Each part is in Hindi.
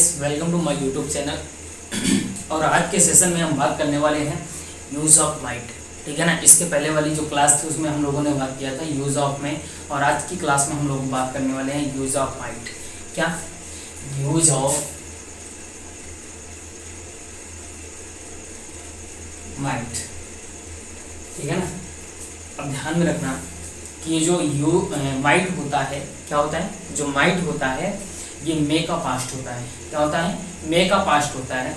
Guys, welcome to my YouTube channel. और आज के सेशन में हम बात करने वाले हैं यूज़ ऑफ माइट। ठीक है ना। इसके पहले वाली जो क्लास थी उसमें हम लोगों ने बात किया था यूज़ ऑफ में, और आज की क्लास में हम लोग बात करने वाले हैं यूज़ ऑफ माइट। क्या यूज़ ऑफ माइट। ठीक है ना। अब ध्यान में रखना कि ये जो माइट होता है, क्या होता है, जो माइट होता है ये मे का पास्ट होता है। क्या होता है? मे का पास्ट होता है।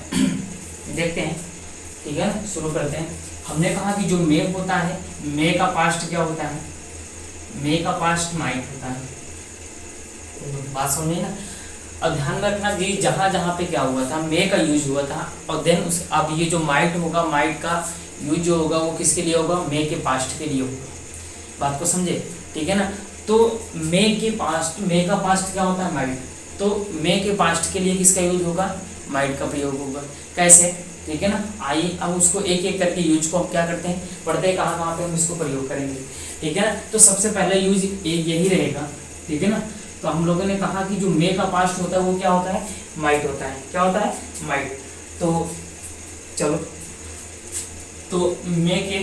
देखते हैं। ठीक है ना, शुरू करते हैं। हमने कहा कि जो मे होता है, मे का पास्ट क्या होता है? मे का पास्ट माइट होता है। तो बात समझे ना। अब ध्यान में रखना कि जहाँ जहाँ पे क्या हुआ था, मे का यूज हुआ था, और देन उस अब ये जो माइट होगा, माइट का यूज जो होगा वो किसके लिए होगा? मे के पास्ट के लिए होगा। बात को समझे? ठीक है ना। तो मे का पास्ट क्या होता है? माइट। तो मे के पास्ट के लिए किसका यूज होगा? माइट का प्रयोग होगा। कैसे? ठीक है ना। आइए अब उसको एक एक करके यूज को हम क्या करते हैं, पढ़ते हैं कहाँ कहाँ पे हम इसको प्रयोग करेंगे। ठीक है ना। तो सबसे पहले यूज यही रहेगा। ठीक है ना। तो हम लोगों ने कहा कि जो मे का पास्ट होता है वो क्या होता है? माइट होता है। क्या होता है? माइट। तो चलो, तो मे के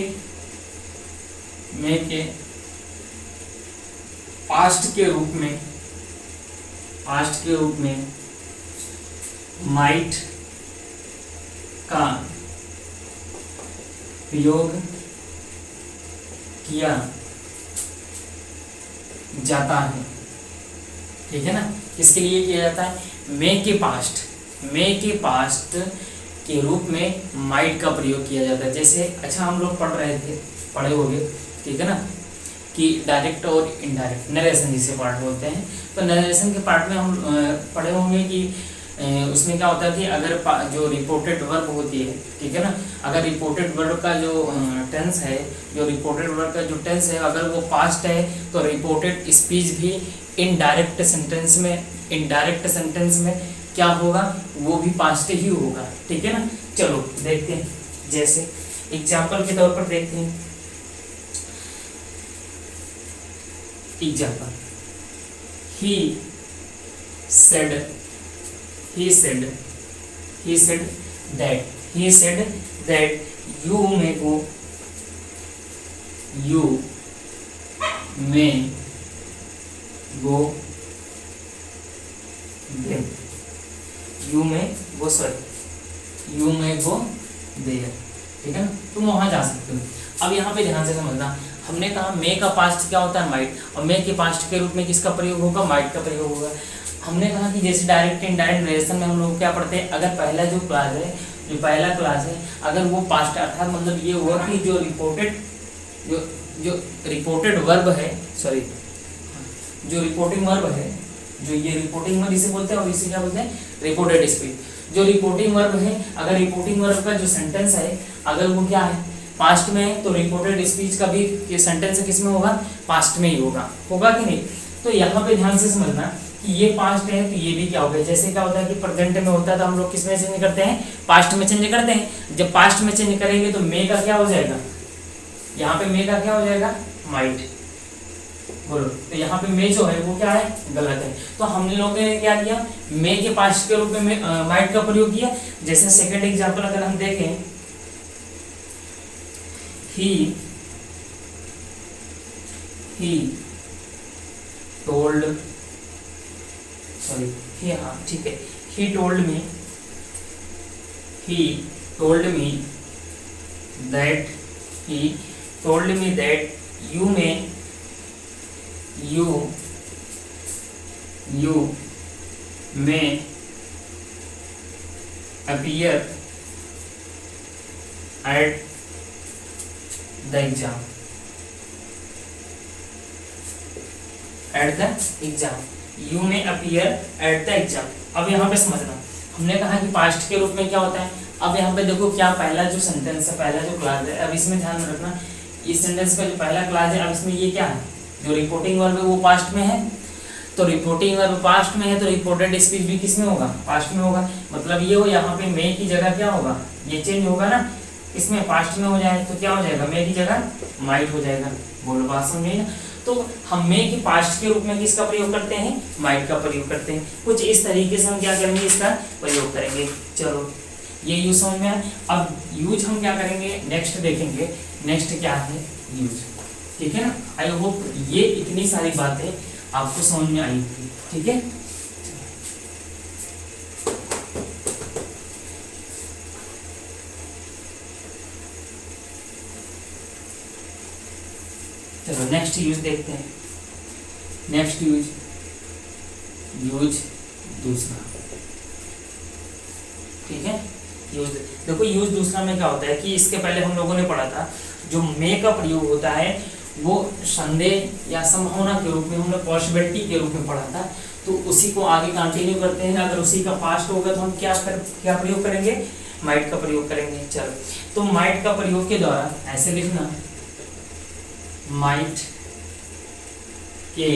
पास्ट के रूप में माइट का प्रयोग किया जाता है। ठीक है ना। किसके लिए किया जाता है? मे के पास्ट के रूप में माइट का प्रयोग किया जाता है। जैसे अच्छा हम लोग पढ़े होंगे, ठीक है ना, कि डायरेक्ट और इनडायरेक्ट नरेशन जिसे पार्ट बोलते हैं। तो नरेशन के पार्ट में हम पढ़े होंगे कि उसमें क्या होता है कि अगर जो रिपोर्टेड वर्ब होती है, ठीक है ना, अगर रिपोर्टेड वर्ब का जो टेंस है, अगर वो पास्ट है तो रिपोर्टेड स्पीच भी इनडायरेक्ट सेंटेंस में क्या होगा? वो भी पास्ट ही होगा। ठीक है ना। चलो देखते हैं। जैसे एग्जाम्पल के तौर पर देखते हैं। Example, he said that you may go there। ठीक है ना। तुम वहां जा सकते हो। अब यहाँ पे ध्यान से समझना, हमने कहा मे का पास्ट क्या होता है? माइट। और मे के पास्ट के रूप में किसका प्रयोग होगा? माइट का प्रयोग होगा। हमने कहा कि जैसे डायरेक्ट इनडायरेक्ट रिलेशन में हम लोग क्या पढ़ते हैं, अगर पहला क्लास है अगर वो पास्ट, अर्थात मतलब ये हुआ कि जो रिपोर्टेड वर्ब है, सॉरी, जो रिपोर्टिंग वर्ब है, जो ये रिपोर्टिंग वर्ब इसे बोलते हैं, और इसे क्या बोलते हैं? Reported speech. जो रिपोर्टिंग वर्ब है, अगर रिपोर्टिंग वर्ब का जो सेंटेंस है अगर वो क्या है? पास्ट में है, तो रिपोर्टेड स्पीच का भी ये सेंटेंस किस में होगा? पास्ट में ही होगा कि नहीं? तो यहाँ पे ध्यान से समझना कि ये पास्ट है तो ये भी क्या होगा? जैसे क्या होता है कि प्रेजेंट में होता है तो हम लोग किस में चेंज करते हैं? पास्ट में चेंज करते हैं। जब पास्ट में चेंज करेंगे तो मे का क्या हो जाएगा? यहाँ पे मे का क्या हो जाएगा? माइट। बोलो। तो यहाँ पे मे जो है वो क्या है? गलत है। तो हम लोगों ने क्या किया? मे के पास्ट के रूप में माइट का प्रयोग किया। जैसे सेकंड एग्जांपल अगर हम देखें, he told me that you may appear at the exam। You may appear at the exam। अब यहाँ पे समझना, हमने कहा कि पास्ट के रूप में क्या होता है। अब यहाँ पे देखो क्या पहला जो सेंटेंस है, पहला जो क्लास है, अब इसमें ध्यान रखना, इस सेंटेंस का जो पहला क्लास है, अब इसमें ये क्या है? जो रिपोर्टिंग वर्ब है वो पास्ट में है, तो रिपोर्टिंग वर्ब पास्ट में है तो रिपोर्टेड स्पीच भी किस में होगा? पास्ट में होगा। मतलब ये हो, यहाँ पे मे की जगह क्या होगा? ये चेंज होगा ना, इसमें पास्ट में हो जाए तो क्या हो जाएगा? मे की जगह माइट हो जाएगा। बोलो बात समझे ना। तो हम मे के पास्ट के रूप में किसका प्रयोग करते हैं, माइट का प्रयोग करते हैं। कुछ इस तरीके से हम क्या करेंगे, इसका प्रयोग करेंगे। चलो ये यूज समझ में आया। अब यूज हम क्या करेंगे, नेक्स्ट देखेंगे। नेक्स्ट क्या है, यूज। ठीक है ना। आई होप ये इतनी सारी बातें आपको समझ में आई थी। ठीक है, चलो नेक्स्ट यूज देखते हैं। नेक्स्ट यूज, यूज दूसरा। ठीक है, यूज देखो, यूज दूसरा में क्या होता है कि इसके पहले हम लोगों ने पढ़ा था जो मे का प्रयोग होता है वो संदेह या संभावना के रूप में, हमने पॉसिबिलिटी के रूप में पढ़ा था। तो उसी को आगे कंटिन्यू करते हैं। अगर उसी का पास्ट होगा तो हम क्या प्रयोग करेंगे, माइट का प्रयोग करेंगे। चलो, तो माइट का प्रयोग के द्वारा ऐसे लिखना, माइट के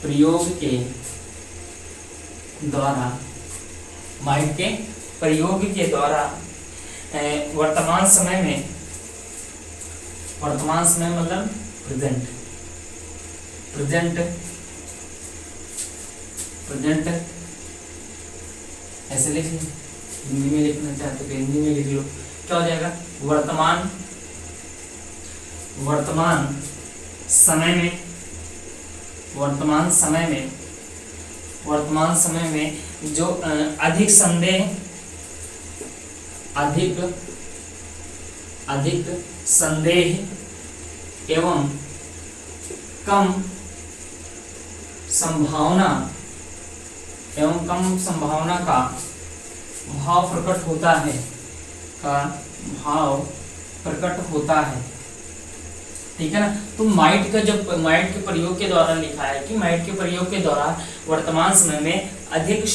प्रयोग के द्वारा, माइट के प्रयोग के द्वारा वर्तमान समय में, वर्तमान समय मतलब प्रेजेंट, प्रेजेंट, प्रेजेंट ऐसे लिख लो। हिंदी में लिखना चाहते तो हिंदी में लिख लो। क्या हो जाएगा, वर्तमान, वर्तमान समय में, वर्तमान समय में, वर्तमान समय में जो अधिक संदेह, अधिक संदेह एवं कम संभावना, एवं कम संभावना का भाव प्रकट होता है, का भाव प्रकट होता है। ठीक है ना। तो माइट का, जब माइट के प्रयोग के द्वारा लिखा है कि माइट के प्रयोग के द्वारा वर्तमान समय में अधिक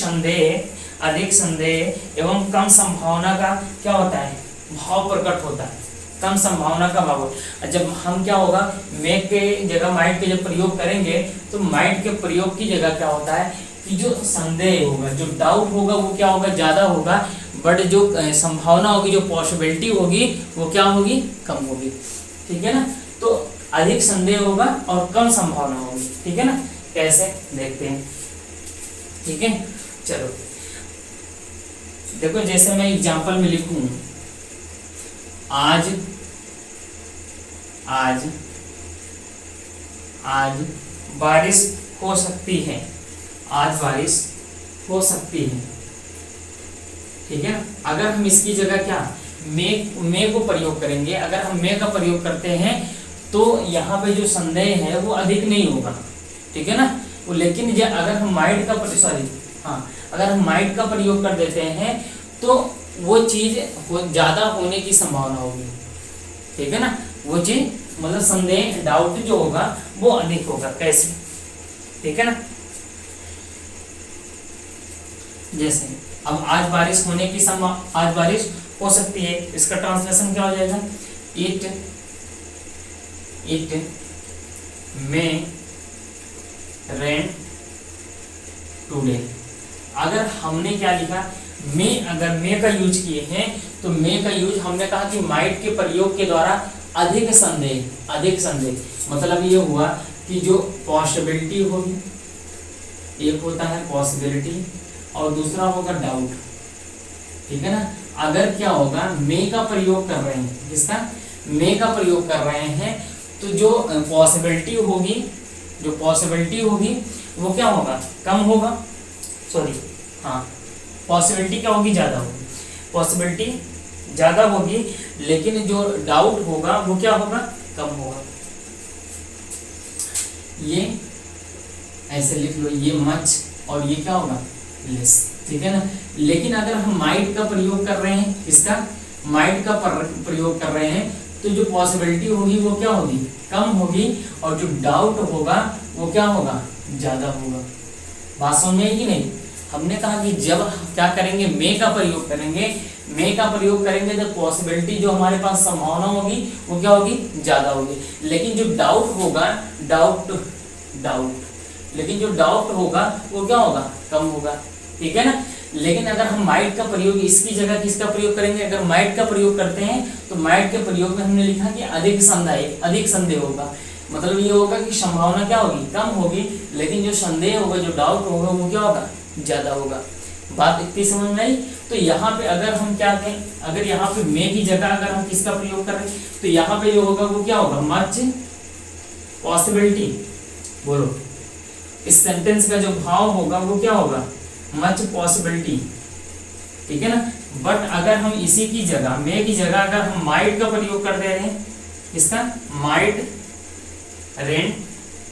संदेह एवं कम संभावना का क्या होता है, भाव प्रकट होता है। कम संभावना का भाव। जब हम क्या होगा, मे के जगह माइट के जब प्रयोग करेंगे तो माइट के प्रयोग की जगह क्या होता है कि जो संदेह होगा, जो डाउट होगा वो क्या होगा, ज्यादा होगा। बट जो संभावना होगी, जो पॉसिबिलिटी होगी वो क्या होगी, कम होगी। ठीक है ना। तो अधिक संदेह होगा और कम संभावना होगी। ठीक है ना। कैसे देखते हैं। ठीक है, चलो देखो, जैसे मैं एग्जांपल में लिखूं, आज बारिश हो सकती है, आज बारिश हो सकती है। ठीक है। अगर हम इसकी जगह क्या मे को प्रयोग करेंगे, अगर हम मे का प्रयोग करते हैं तो यहाँ पे जो संदेह है वो अधिक नहीं होगा। ठीक है ना। वो लेकिन अगर हम माइट का अगर हम माइट का प्रयोग कर देते हैं तो वो चीज ज्यादा होने की संभावना होगी। ठीक है ना। वो चीज मतलब संदेह, डाउट जो होगा वो अधिक होगा। कैसे, ठीक है ना। जैसे अब आज बारिश होने की आज बारिश हो सकती है, इसका ट्रांसलेशन क्या हो जाएगा, इट मे रेन टुडे। अगर हमने क्या लिखा, अगर मे का यूज किए हैं तो मे का यूज हमने कहा कि माइट के प्रयोग के द्वारा अधिक संदेह मतलब ये हुआ कि जो पॉसिबिलिटी होगी, एक होता है पॉसिबिलिटी और दूसरा होगा डाउट। ठीक है ना। अगर क्या होगा, मे का प्रयोग कर रहे हैं, किसका, मे का प्रयोग कर रहे हैं, तो जो पॉसिबिलिटी होगी वो क्या होगा, कम होगा। पॉसिबिलिटी क्या होगी, ज्यादा होगी। पॉसिबिलिटी ज्यादा होगी, लेकिन जो डाउट होगा वो क्या होगा, कम होगा। ये ऐसे लिख लो, ये मच और ये क्या होगा, लेस। ठीक है ना। लेकिन अगर हम माइट का प्रयोग कर रहे हैं, इसका माइट का प्रयोग कर रहे हैं, तो जो पॉसिबिलिटी होगी वो क्या होगी, कम होगी, और जो डाउट होगा वो क्या होगा, ज्यादा होगा। बात समझ में आई कि नहीं। हमने कहा कि जब क्या करेंगे, मे का प्रयोग करेंगे तो पॉसिबिलिटी जो हमारे पास संभावना होगी वो क्या होगी, ज्यादा होगी। लेकिन जो डाउट होगा लेकिन जो डाउट होगा वो क्या होगा, कम होगा। ठीक है ना। लेकिन अगर हम माइट का प्रयोग, इसकी जगह किसका प्रयोग करेंगे, अगर माइट का प्रयोग करते हैं तो माइट के प्रयोग में हमने लिखा कि अधिक संदेह होगा। मतलब ये होगा कि संभावना क्या होगी, कम होगी, लेकिन जो संदेह होगा, जो डाउट होगा, वो क्या होगा, ज्यादा होगा। बात इतनी समझ में आई। तो यहाँ पे अगर हम क्या कहें, अगर यहाँ पे मे की जगह अगर हम किसका प्रयोग कर रहे हैं, तो यहाँ पे जो होगा वो क्या होगा, मच पॉसिबिलिटी। बोलो, इस सेंटेंस का जो भाव होगा वो क्या होगा, मच पॉसिबिलिटी, ठीक है ना। बट अगर हम इसी की जगह, मे की जगह अगर हम माइट का प्रयोग कर दे रहे हैं, इसका माइट रेन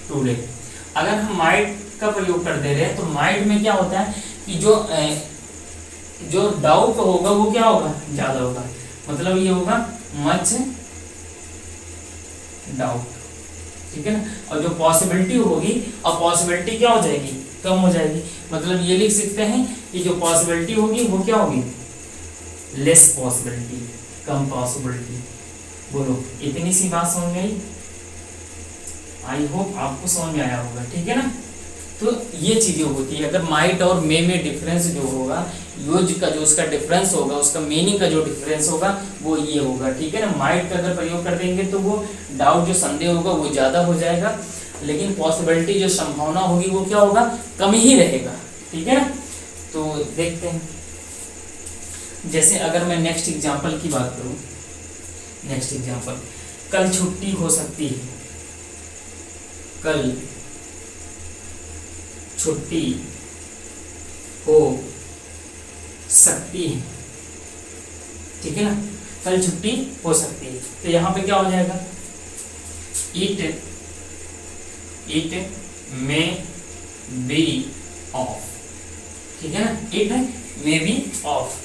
टुडे, अगर हम माइट का प्रयोग कर दे रहे हैं, तो माइट में क्या होता है कि जो डाउट होगा वो क्या होगा, ज्यादा होगा। मतलब ये होगा मच डाउट, ठीक है ना। और जो पॉसिबिलिटी होगी, और पॉसिबिलिटी क्या हो जाएगी, कम हो जाएगी। मतलब ये लिख सकते हैं कि जो पॉसिबिलिटी होगी वो क्या होगी, लेस पॉसिबिलिटी, कम पॉसिबिलिटी। बोलो, इतनी सी बात समझ में आई। आई होप आपको समझ में आया होगा, ठीक है ना। तो ये चीजें होती है। अगर माइट और मे में डिफरेंस जो होगा, यूज का जो उसका डिफरेंस होगा, उसका मीनिंग का जो डिफरेंस होगा वो ये होगा, ठीक है ना। माइट का अगर प्रयोग कर देंगे तो वो डाउट, जो संदेह होगा वो ज्यादा हो जाएगा, लेकिन पॉसिबिलिटी, जो संभावना होगी वो क्या होगा, कम ही रहेगा, ठीक है ना। तो देखते हैं, जैसे अगर मैं नेक्स्ट एग्जांपल की बात करूं, नेक्स्ट एग्जांपल, कल छुट्टी हो सकती है, कल छुट्टी हो सकती है, ठीक है ना। कल छुट्टी हो सकती है, तो यहां पे क्या हो जाएगा, इट मे बी ऑफ, ठीक है ना। इट मे बी ऑफ,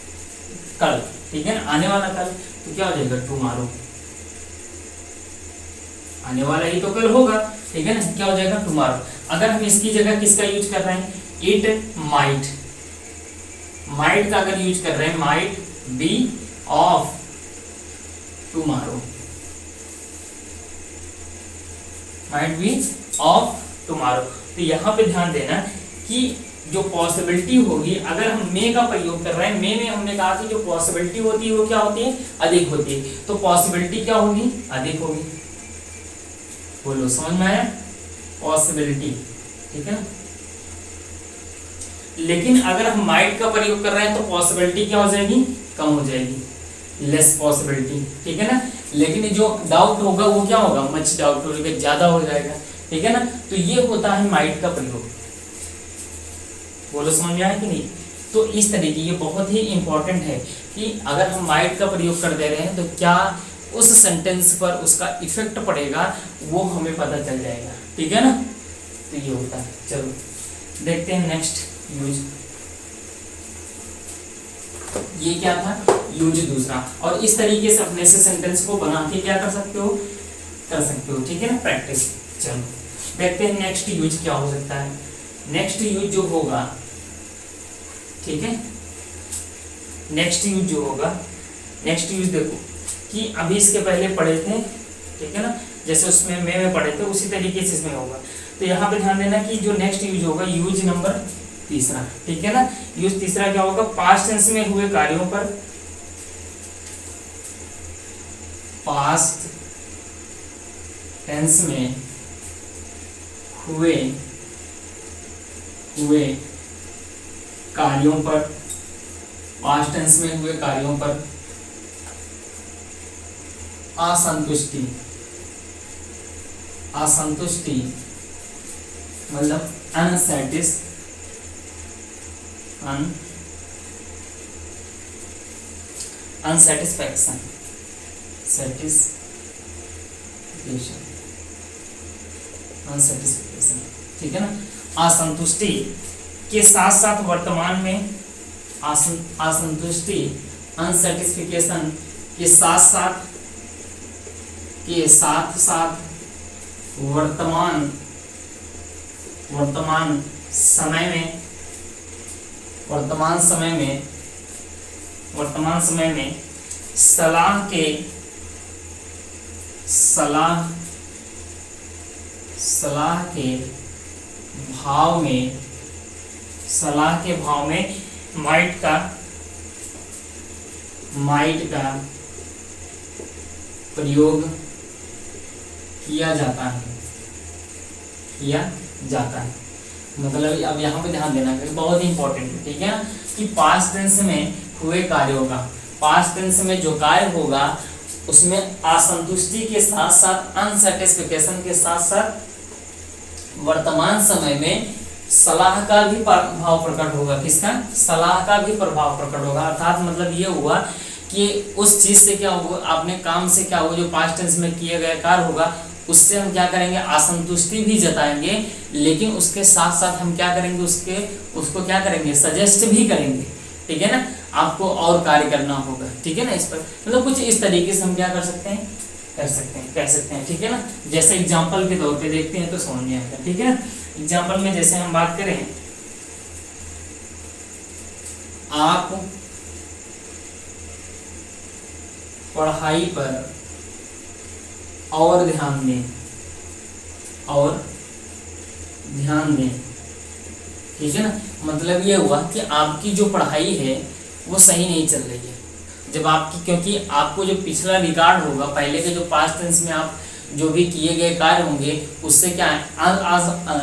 कल, ठीक है ना, आने वाला कल, तो क्या हो जाएगा, टुमारो, आने वाला ही तो कल होगा, ठीक है ना, क्या हो जाएगा, टुमारो। अगर हम इसकी जगह किसका यूज कर रहे हैं, इट माइट, माइट का अगर यूज कर रहे हैं, might be of tomorrow, might be of tomorrow. तो यहां पे ध्यान देना कि जो पॉसिबिलिटी होगी, अगर हम मे का प्रयोग कर रहे हैं, मे में हमने कहा कि जो पॉसिबिलिटी होती है वो क्या होती है, अधिक होती है, तो पॉसिबिलिटी क्या होगी, अधिक होगी। बोलो, समझ में आया, पॉसिबिलिटी, ठीक है ना। लेकिन अगर हम माइट का प्रयोग कर रहे हैं तो पॉसिबिलिटी क्या हो जाएगी, कम हो जाएगी, लेस पॉसिबिलिटी, ठीक है ना। लेकिन जो डाउट होगा वो क्या होगा, मच डाउट होगा, ज्यादा हो जाएगा, ठीक है ना। तो ये होता है माइट का प्रयोग। बोलो, समझ में आया कि नहीं। तो इस तरीके, ये बहुत ही इंपॉर्टेंट है कि अगर हम माइट का प्रयोग कर दे रहे हैं तो क्या उस सेंटेंस पर उसका इफेक्ट पड़ेगा, वो हमें पता चल जाएगा, ठीक है ना। तो ये होता है। चलो देखते हैं नेक्स्ट यूज। ये क्या था, यूज दूसरा। और इस तरीके से अपने से सेंटेंस को बना के क्या कर सकते हो, ठीक है ना, प्रैक्टिस। चलो देखते हैं नेक्स्ट यूज क्या हो सकता है। नेक्स्ट यूज जो होगा, ठीक है, नेक्स्ट यूज जो होगा, नेक्स्ट यूज देखो कि अभी इसके पहले पढ़े थे, ठीक है ना, जैसे उसमें मे में पढ़े थे उसी तरीके से इसमें होगा। तो यहाँ पे ध्यान देना कि जो नेक्स्ट यूज होगा, यूज नंबर तीसरा, ठीक है ना। यूज तीसरा क्या होगा, पास्ट टेंस में हुए कार्यों पर, पास्ट टेंस में हुए कार्यों पर, पास्ट टेंस में हुए कार्यों पर असंतुष्टि, मतलब अनसेटिस्फैक्शन, ठीक है ना। असंतुष्टि के साथ साथ वर्तमान में, असंतुष्टि, अनसेटिस्फिकेशन के साथ साथ वर्तमान समय में सलाह के भाव में माइट का प्रयोग किया जाता है। किया जाता है। मतलब अब यहाँ पे ध्यान देना बहुत ही इंपॉर्टेंट है, ठीक है ना, कि पास्ट टेंस में हुए कार्यों का, पास्ट टेंस में जो कार्य होगा उसमें असंतुष्टि के साथ साथ, अनसेटिस्फिकेशन के साथ साथ वर्तमान समय में सलाह का भी प्रभाव प्रकट होगा। किसका? सलाह का भी प्रभाव प्रकट होगा। अर्थात मतलब ये हुआ कि उस चीज से क्या होगा, आपने काम से क्या होगा, जो पास्ट टेंस में किए गए कार्य होगा उससे हम क्या करेंगे, असंतुष्टि भी जताएंगे, लेकिन उसके साथ साथ हम क्या करेंगे, उसको क्या करेंगे, सजेस्ट भी करेंगे, ठीक है ना, आपको और कार्य करना होगा, ठीक है ना। इस पर मतलब कुछ इस तरीके से हम क्या कर सकते हैं, कह सकते हैं, ठीक है ना। जैसे एग्जाम्पल के तौर पे देखते हैं तो समझ में आएगा, ठीक है ना। एग्जाम्पल में जैसे हम बात करें, आप पढ़ाई पर और ध्यान दें, ठीक है ना। मतलब ये हुआ कि आपकी जो पढ़ाई है वो सही नहीं चल रही है। जब आपकी, क्योंकि आपको जो पिछला रिकॉर्ड होगा, पहले के जो पास्ट टेंस में आप जो भी किए गए कार्य होंगे उससे क्या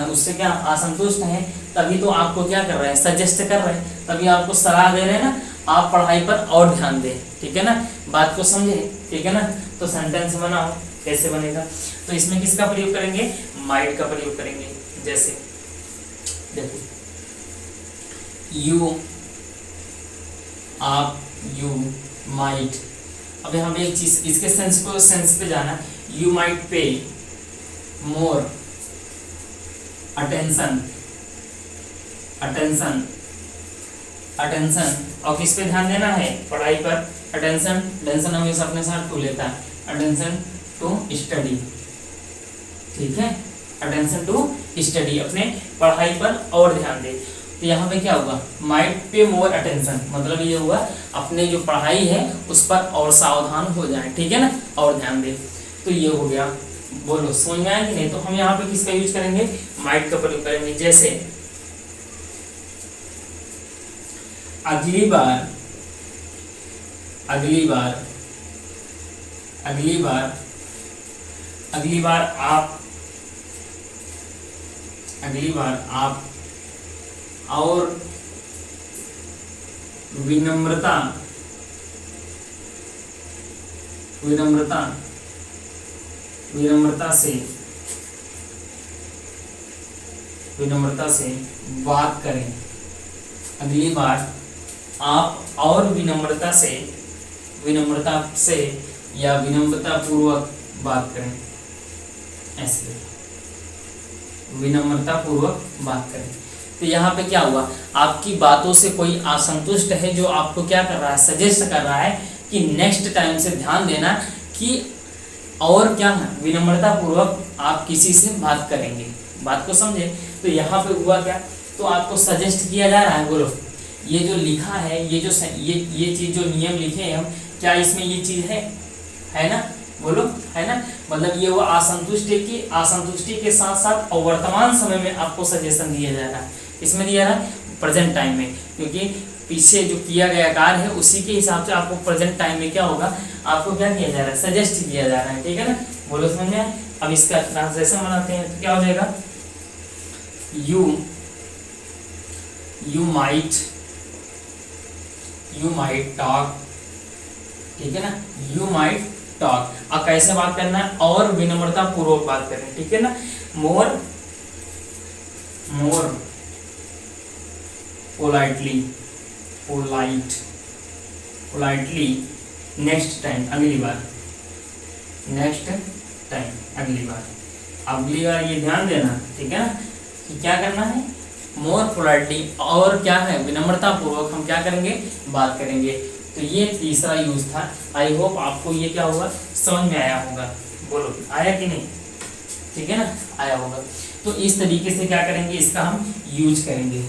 उससे क्या असंतुष्ट हैं, तभी तो आपको क्या कर रहे हैं, सजेस्ट कर रहे हैं, तभी आपको सलाह दे रहे हैं ना, आप पढ़ाई पर और ध्यान दें, ठीक है ना। बात को समझे, ठीक है ना। तो सेंटेंस बनाओ, कैसे बनेगा, तो इसमें किसका प्रयोग करेंगे, माइट का प्रयोग करेंगे। जैसे देखो, यू, आप, यू माइट, अब यहाँ पे एक चीज, इसके सेंस पे जाना, यू माइट पे मोर अटेंशन और किस पे ध्यान देना है, पढ़ाई पर। अटेंशन हमेशा अपने साथ टू लेता है, अटेंशन टू स्टडी, ठीक है, अटेंशन टू स्टडी, अपने पढ़ाई पर और ध्यान दे। तो यहाँ पे क्या होगा, माइट पे मोर अटेंशन, मतलब ये हुआ अपने जो पढ़ाई है उस पर और सावधान हो जाए, ठीक है ना, और ध्यान दे। तो ये हो गया, बोलो समझ में आया कि नहीं। तो हम यहाँ पे किसका यूज करेंगे, माइट का प्रयोग करेंगे। जैसे अगली बार आप और विनम्रता से बात करें। अगली बार आप और विनम्रता से या विनम्रता पूर्वक बात करें, ऐसे विनम्रता पूर्वक बात करें। तो यहाँ पे क्या हुआ, आपकी बातों से कोई असंतुष्ट है जो आपको क्या कर रहा है, सजेस्ट कर रहा है कि नेक्स्ट टाइम से ध्यान देना कि और क्या है, विनम्रता पूर्वक आप किसी से बात करेंगे। बात को समझे। तो यहाँ पे हुआ क्या, तो आपको सजेस्ट किया जा रहा है, बोलो ये जो लिखा है, ये चीज जो नियम लिखे हैं हम, क्या इसमें ये चीज है ना, बोलो है ना। मतलब ये वो असंतुष्टि के साथ साथ और वर्तमान समय में आपको सजेशन दिया जा रहा है। इसमें दिया रहा है प्रेजेंट टाइम में, क्योंकि पीछे जो किया गया कार्य है उसी के हिसाब से आपको प्रेजेंट टाइम में क्या होगा, आपको क्या किया जा रहा है, सजेस्ट किया जा रहा है, ठीक है ना। बोलो समझ में। अब इसका ट्रांसलेशन बनाते हैं तो क्या हो जाएगा, यू माइट टॉक, ठीक है ना, यू माइट टॉक। अब कैसे बात करना है, और विनम्रता पूर्वक बात करना है, ठीक है ना। मोर पोलाइटली नेक्स्ट टाइम, अगली बार ये ध्यान देना, ठीक है ना, कि क्या करना है, मोर पोलाइटली, और क्या है, विनम्रता पूर्वक हम क्या करेंगे, बात करेंगे। तो ये तीसरा यूज था। आई होप आपको ये क्या होगा, समझ में आया होगा। बोलो आया कि नहीं, ठीक है ना, आया होगा। तो इस तरीके से क्या करेंगे, इसका हम यूज करेंगे।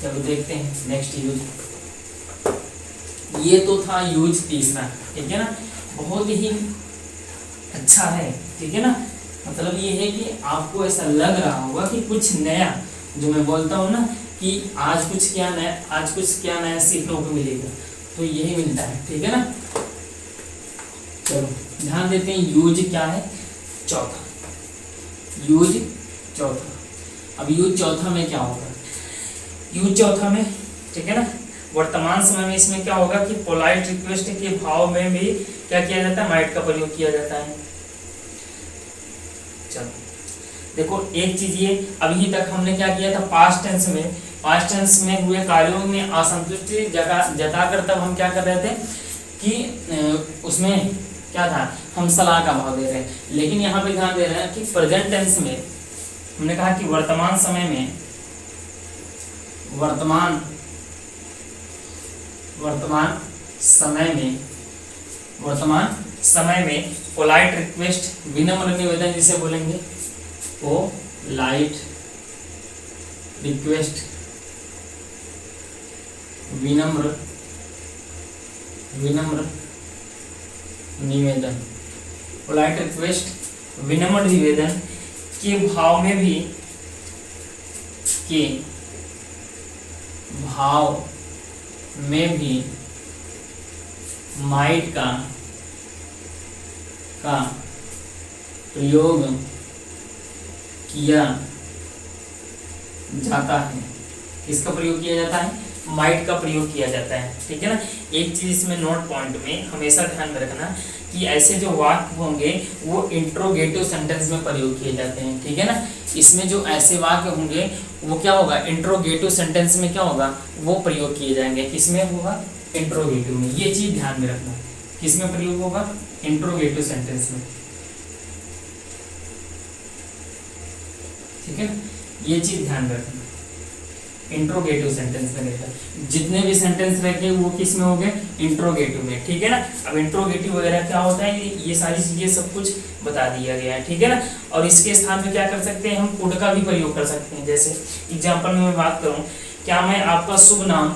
चलो देखते हैं नेक्स्ट यूज। ये तो था यूज तीसरा, ठीक है ना, बहुत ही अच्छा है, ठीक है ना। मतलब ये है कि आपको ऐसा लग रहा होगा कि कुछ नया, जो मैं बोलता हूँ ना कि आज कुछ क्या नया सीखने को मिलेगा, तो यही मिलता है, ठीक है ना। चलो ध्यान देते हैं यूज क्या है। चौथा यूज चौथा। अब यूज चौथा में क्या होगा, यूज चौथा में, ठीक है ना, वर्तमान समय में इसमें क्या होगा कि पोलाइट रिक्वेस्ट के भाव में भी क्या किया जाता है, माइट का प्रयोग किया जाता है। चलो देखो एक चीज ये, अभी तक हमने क्या किया था, पास्ट टेंस में हुए कार्यों में असंतुष्टि जताकर तब हम क्या कर रहे थे कि उसमें क्या था, हम सलाह का भाव दे रहे हैं। लेकिन यहाँ पे ध्यान दे रहे हैं कि प्रेजेंट टेंस में हमने कहा कि वर्तमान समय में पोलाइट रिक्वेस्ट, विनम्र निवेदन जिसे बोलेंगे, पोलाइट रिक्वेस्ट, विनम्र निवेदन, पोलाइट रिक्वेस्ट विनम्र निवेदन के भाव में भी माइट का प्रयोग किया जाता है। किसका प्रयोग किया जाता है, माइट का प्रयोग किया जाता है, ठीक है ना। एक चीज इसमें नोट पॉइंट में हमेशा ध्यान में रखना कि ऐसे जो वाक्य होंगे वो इंट्रोगेटिव सेंटेंस में प्रयोग किए जाते हैं, ठीक है ना। इसमें जो ऐसे वाक्य होंगे वो क्या होगा, इंट्रोगेटिव सेंटेंस में क्या होगा, वो प्रयोग किए जाएंगे। किसमें होगा, इंट्रोगेटिव में। ये चीज ध्यान में रखना, किसमें प्रयोग होगा, इंट्रोगेटिव सेंटेंस में, ठीक है। ये चीज ध्यान रखना, इंट्रोगेटिव सेंटेंस में रहेगा। जितने भी सेंटेंस रहेंगे वो किस में होंगे, इंट्रोगेटिव में, ठीक है ना। अब इंट्रोगेटिव वगैरह क्या होता है, ये सारी चीजें सब कुछ बता दिया गया है, ठीक है ना। और इसके स्थान में क्या कर सकते हैं, हम कुड का भी प्रयोग कर सकते हैं। जैसे एग्जाम्पल में मैं बात करूं, क्या मैं आपका शुभ नाम,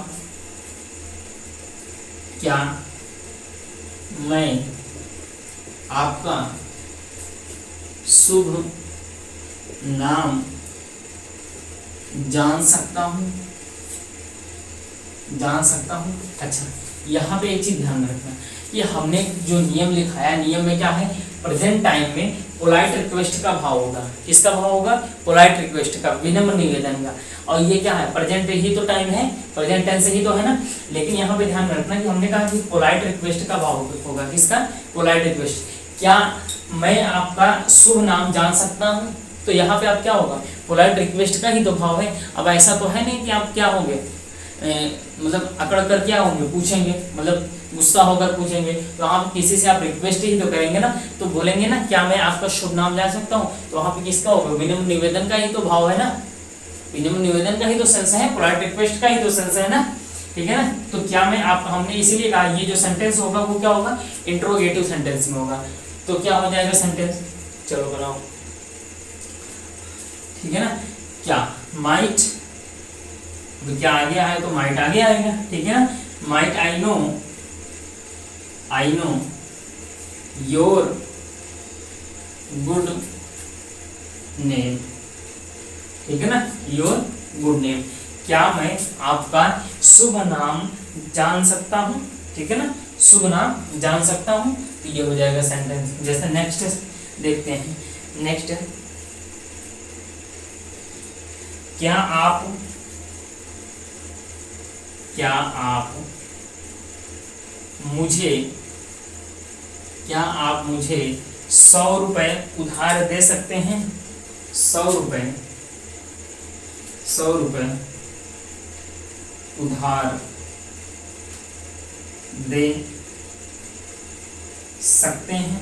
क्या मैं आपका शुभ नाम जान सकता हूं, अच्छा यहाँ पे एक चीज ध्यान में रखना कि हमने जो नियम लिखाया, नियम में क्या है, प्रेजेंट टाइम में पोलाइट रिक्वेस्ट का भाव होगा। किसका भाव होगा, पोलाइट रिक्वेस्ट का, विनम्र निवेदन का। और ये क्या है, प्रेजेंट ही तो टाइम है, प्रेजेंट टेंस ही तो है ना। लेकिन यहाँ पे ध्यान रखना कि हमने कहा कि पोलाइट रिक्वेस्ट का भाव होगा। किसका, पोलाइट रिक्वेस्ट। क्या मैं आपका शुभ नाम जान सकता हूँ, तो यहाँ पे आप क्या होगा, पोलाइट रिक्वेस्ट का ही तो भाव है। अब ऐसा तो है नहीं कि आप क्या होंगे, मतलब अकड़ कर क्या होंगे, पूछेंगे, मतलब गुस्सा होकर पूछेंगे। तो आप किसी से आप रिक्वेस्ट ही तो करेंगे ना, तो बोलेंगे ना क्या मैं आपका शुभ नाम जान सकता हूँ, तो वहाँ पे किसका होगा, विनम्र निवेदन का ही तो भाव है ना, विनम्र निवेदन का ही तो सेंस है, पोलाइट रिक्वेस्ट का ही तो सेंस है ना, ठीक है ना। तो क्या मैं आप, हमने इसीलिए कहा ये जो सेंटेंस होगा वो क्या होगा, इंट्रोगेटिव सेंटेंस में होगा। तो क्या हो जाएगा सेंटेंस, चलो बनाओ, ठीक है ना। क्या माइट, तो क्या आगे आया तो माइट आगे आएगा, ठीक है ना। Might I know your good name, ठीक है ना, योर गुड नेम। क्या मैं आपका शुभ नाम जान सकता हूँ, ठीक है ना, शुभ नाम जान सकता हूँ। तो ये हो जाएगा सेंटेंस। जैसे नेक्स्ट देखते हैं, नेक्स्ट क्या आप मुझे 100 रुपए उधार दे सकते हैं, 100 रुपए उधार दे सकते हैं।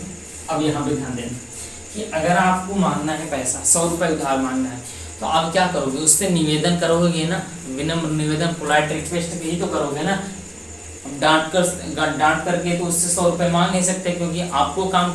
अब यहाँ पे ध्यान देना कि अगर आपको मांगना है पैसा, 100 रुपए उधार मांगना है, तो आप क्या करोगे, उससे निवेदन करोगे ना, विनम्र निवेदन, पोलाइट रिक्वेस्ट भी तो करोगे ना। डांट करके तो उससे 100 रुपए मांग नहीं सकते, क्योंकि आपको काम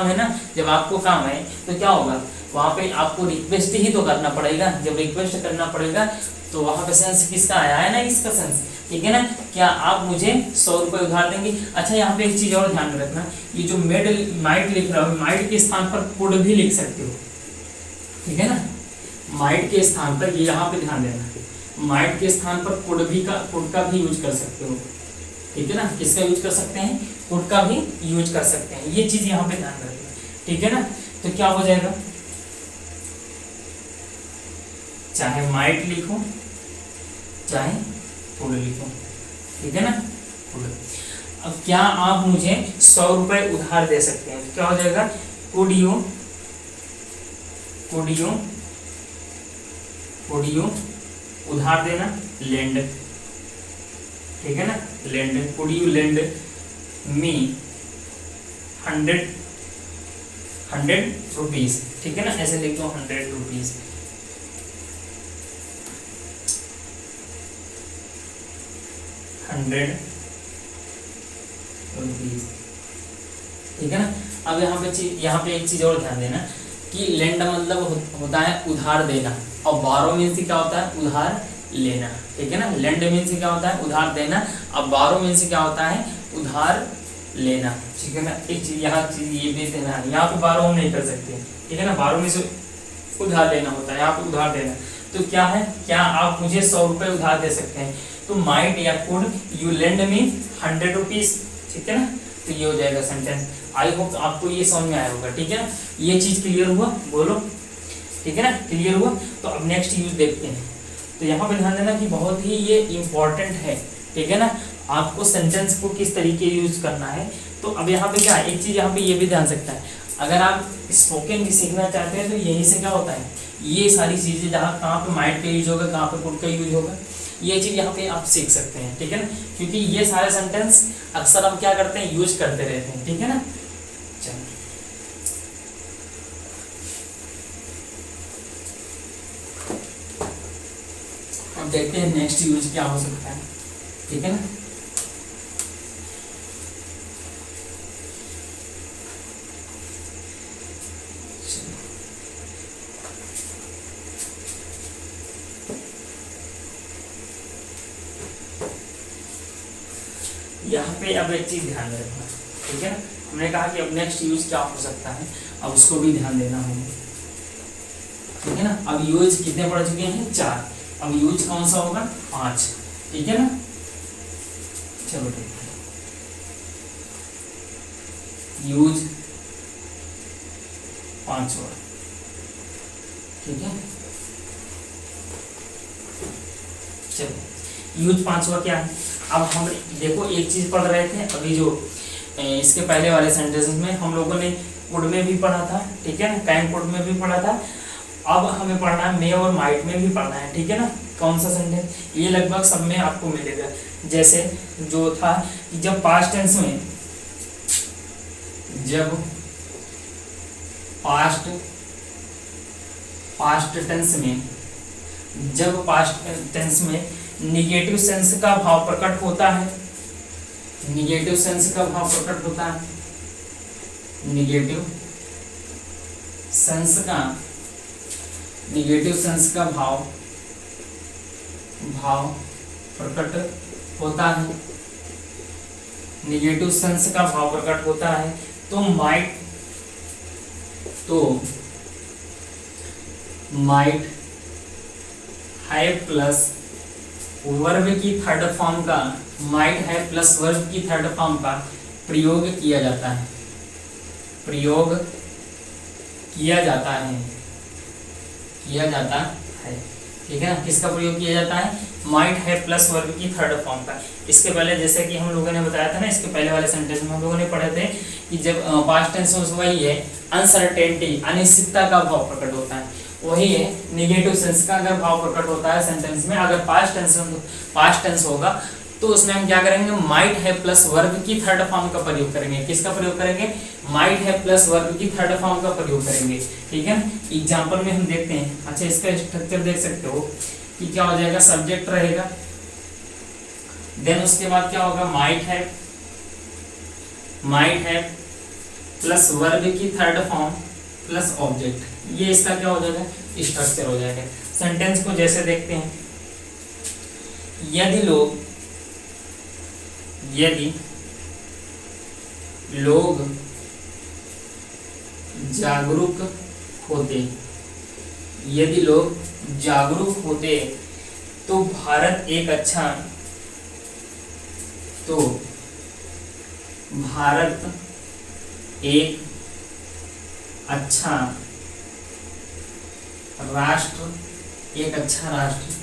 है ना। जब आपको काम है तो क्या होगा, वहाँ पे आपको रिक्वेस्ट ही तो करना पड़ेगा। जब रिक्वेस्ट करना पड़ेगा तो वहाँ पे सेंस किसका आया है ना, इसका सेंस, ठीक है ना। क्या आप मुझे 100 रुपए उधार देंगे। अच्छा यहाँ पे एक चीज और ध्यान में रखना, ये जो माइट लिख रहा हो, माइट के स्थान पर कुड भी लिख सकते हो, ठीक है ना। माइट के स्थान पर, ये यहाँ पे ध्यान देना, माइट के स्थान पर कुड का भी यूज कर सकते हो, ठीक है ना। किसका यूज कर सकते हैं, कुड का भी यूज कर सकते हैं। ये चीज यहाँ पे ध्यान रखना, ठीक है ना। तो क्या हो जाएगा, चाहे माइट लिखो चाहे कुड लिखो, ठीक है ना, कुड। अब क्या आप मुझे 100 रुपए उधार दे सकते हैं? क्या हो जाएगा? कुड यू उधार देना, लेंड, ठीक है ना, lend. Could you lend me 100 rupees, ठीक है ना, ऐसे लिख दो 100 रुपीज। ठीक है ना। अब यहाँ पे एक चीज और ध्यान देना कि लेंड मतलब होता है उधार देना, और बारो मीन्स क्या होता है? उधार लेना, ठीक है ना। लेंड मीन्स क्या होता है? उधार देना, अब बारो मीन्स क्या होता है? उधार लेना, ठीक है ना। एक चीज यहाँ ये भी देना है, यहाँ पे बारो हम नहीं कर सकते, ठीक है ना, बारो मीन्स उधार लेना होता है, यहाँ पे उधार देना। तो क्या है? क्या आप मुझे 100 रुपए उधार दे सकते हैं? तो माइट या could you lend me 100 rupees, ठीक है ना। तो ये हो जाएगा सेंटेंस। आई होप आपको ये समझ में आया होगा, ठीक है ना। ये चीज क्लियर हुआ? बोलो, ठीक है ना, क्लियर हुआ। तो अब नेक्स्ट यूज देखते हैं। तो यहाँ पे ध्यान देना कि बहुत ही ये इंपॉर्टेंट है, ठीक है ना, आपको सेंटेंस को किस तरीके यूज करना है। तो अब यहाँ पे क्या है, एक चीज यहाँ पे ये भी ध्यान सकता है, अगर आप स्पोकन भी सीखना चाहते हैं तो यही से क्या होता है, ये सारी चीजें जहाँ कहाँ पे माइट का यूज होगा, कहाँ पे कुड का यूज होगा, ये चीज यहाँ पे आप सीख सकते हैं, ठीक है ना। क्योंकि ये सारे सेंटेंस अक्सर हम क्या करते हैं? यूज करते रहते हैं, ठीक है ना। चलो अब देखते हैं नेक्स्ट यूज क्या हो सकता है, ठीक है ना। यहाँ पे अब एक चीज ध्यान रखना, ठीक है ना। हमने कहा कि अब नेक्स्ट यूज क्या हो सकता है, अब उसको भी ध्यान देना होगा, ठीक है ना। अब यूज कितने पढ़ चुके हैं? 4। अब यूज कौन सा होगा? 5, ठीक है ना। चलो ठीक है, यूज 5 और, ठीक है। चलो यूज 5 और क्या है? अब हम देखो एक चीज पढ़ रहे थे अभी, जो इसके पहले वाले सेंटेंसेस में हम लोगों ने कुड में भी पढ़ा था, ठीक है ना, कैन कुड में भी पढ़ा था। अब हमें पढ़ना है मे और माइट में भी पढ़ना है, ठीक है ना। कौन सा सेंटेंस? ये लगभग सब में आपको मिलेगा। जैसे जो था कि जब पास्ट टेंस में, जब पास्ट टेंस में निगेटिव सेंस का भाव प्रकट होता है, निगेटिव सेंस का भाव प्रकट होता है, निगेटिव सेंस का भाव प्रकट होता है, निगेटिव सेंस का भाव प्रकट होता है। तो माइट है प्लस वर्ब की थर्ड फॉर्म का, माइट है प्लस वर्ब की थर्ड फॉर्म का प्रयोग किया जाता है, ठीक है ना। किसका प्रयोग किया जाता है? माइट है प्लस वर्ब की थर्ड फॉर्म का। इसके पहले जैसे कि हम लोगों ने बताया था ना, इसके पहले वाले सेंटेंस में हम लोगों ने पढ़े थे कि जब पास्ट टेंस में वही है अनसर्टेनिटी, अनिश्चितता का भाव प्रकट होता है, वही है निगेटिव सेंस का अगर भाव प्रकट होता है सेंटेंस में। अगर पास्ट टेंस होगा तो उसमें हम क्या करेंगे? माइट है प्लस वर्ब की थर्ड फॉर्म का प्रयोग करेंगे। किसका प्रयोग करेंगे? माइट है प्लस वर्ब की थर्ड फॉर्म का प्रयोग करेंगे, ठीक है। एग्जांपल में हम देखते हैं। अच्छा, इसका स्ट्रक्चर देख सकते हो कि क्या हो जाएगा? सब्जेक्ट रहेगा, देन उसके बाद क्या होगा? माइट है प्लस वर्ब की थर्ड फॉर्म प्लस ऑब्जेक्ट। ये इसका क्या हो जाएगा? स्ट्रक्चर हो जाएगा। सेंटेंस को जैसे देखते हैं, यदि लोग जागरूक होते तो भारत एक अच्छा राष्ट्र एक अच्छा राष्ट्र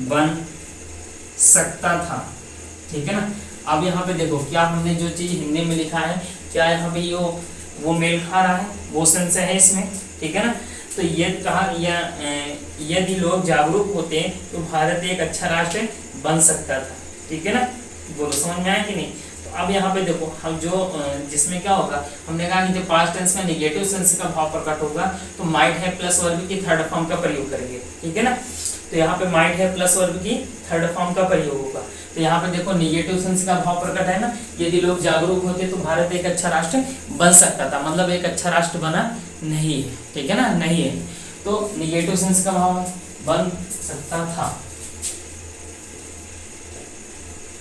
बन सकता था। ठीक है ना। अब यहाँ पे देखो क्या हमने जो चीज हिंदी में लिखा है, क्या यहाँ पे वो मेल खा रहा है, वो सेंस है इसमें। ठीक है ना। तो ये कहा यदि लोग जागरूक होते तो भारत एक अच्छा राष्ट्र बन सकता था। ठीक है ना। बोलो समझ में आया कि नहीं। तो अब यहाँ पे देखो हम जो जिसमें क्या होगा, हमने कहा कि जब पास्ट टेंस में नेगेटिव सेंस का भाव प्रकट होगा तो माइट है प्लस वर्ब की थर्ड फॉर्म का प्रयोग करेंगे। ठीक है ना। तो यहाँ पे माइट है प्लस वर्ब की थर्ड फॉर्म का प्रयोग होगा। तो यहाँ पे देखो निगेटिव सेंस का भाव प्रकट है ना, यदि लोग जागरूक होते तो भारत एक अच्छा राष्ट्र बन सकता था, मतलब एक अच्छा राष्ट्र बना नहीं है। ठीक है ना, नहीं है। तो निगेटिव सेंस का भाव बन सकता था।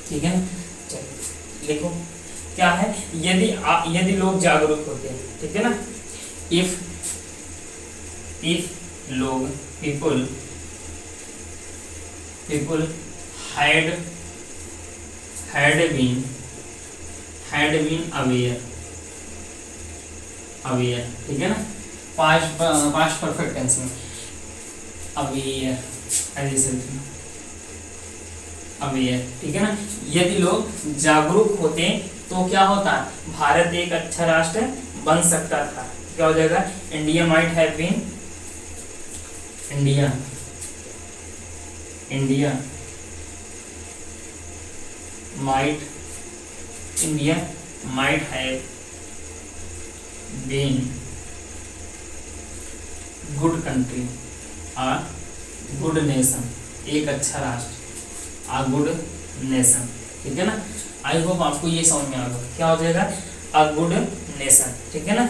ठीक है ना। चलिए लिखो क्या है, यदि लोग जागरूक होते हैं। ठीक है ना। इफ लोग पीपल had been aware। ठीक है ना। पास्ट परफेक्ट टेंस में अवेयर, ठीक है ना। यदि लोग जागरूक होते तो क्या होता, भारत एक अच्छा राष्ट्र बन सकता था। क्या हो जाएगा, India might have been, India might have been good country, a good nation, एक अच्छा राष्ट्र, a good nation। ठीक है ना। आई होप आपको ये समझ में आ गया, क्या हो जाएगा, a good nation। ठीक है ना।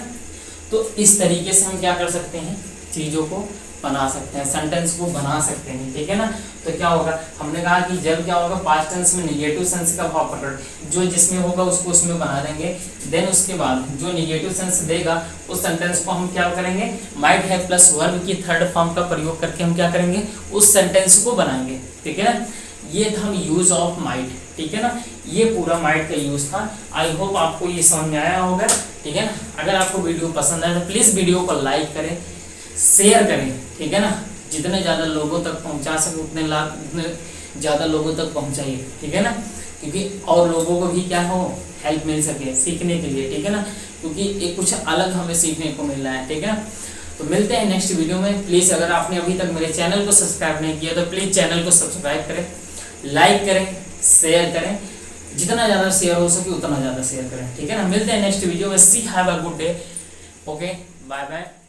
तो इस तरीके से हम क्या कर सकते हैं, चीजों को बना सकते हैं, सेंटेंस को बना सकते हैं। ठीक है ना। तो क्या होगा, हमने कहा कि जब क्या होगा, पास्ट टेंस में नेगेटिव सेंस का भाव प्रकट, जो जिसमें होगा उसको उसमें बना देंगे। देन उसके बाद जो नेगेटिव सेंस देगा उस सेंटेंस को हम क्या करेंगे, माइट हैव प्लस वर्ब की थर्ड फॉर्म का प्रयोग करके हम क्या करेंगे, उस सेंटेंस को बनाएंगे। ठीक है ना। ये था यूज ऑफ माइट। ठीक है ना। ये पूरा माइट का यूज था। आई होप आपको ये समझ में आया होगा। ठीक है ना। अगर आपको वीडियो पसंद आए तो प्लीज वीडियो को लाइक करें, शेयर करें। ठीक है ना। जितने ज़्यादा लोगों तक पहुंचा सके उतने ज़्यादा लोगों तक पहुंचाइए। ठीक है ना। क्योंकि और लोगों को भी क्या हो, हेल्प मिल सके सीखने के लिए। ठीक है ना। क्योंकि एक कुछ अलग हमें सीखने को मिल रहा है। ठीक है ना। तो मिलते हैं नेक्स्ट वीडियो में। प्लीज़ अगर आपने अभी तक मेरे चैनल को सब्सक्राइब नहीं किया तो प्लीज़ चैनल को सब्सक्राइब करें, लाइक करें, शेयर करें। जितना ज़्यादा शेयर हो सके उतना ज़्यादा शेयर करें। ठीक है ना। मिलते हैं नेक्स्ट वीडियो में। See have a good day. Okay, bye bye.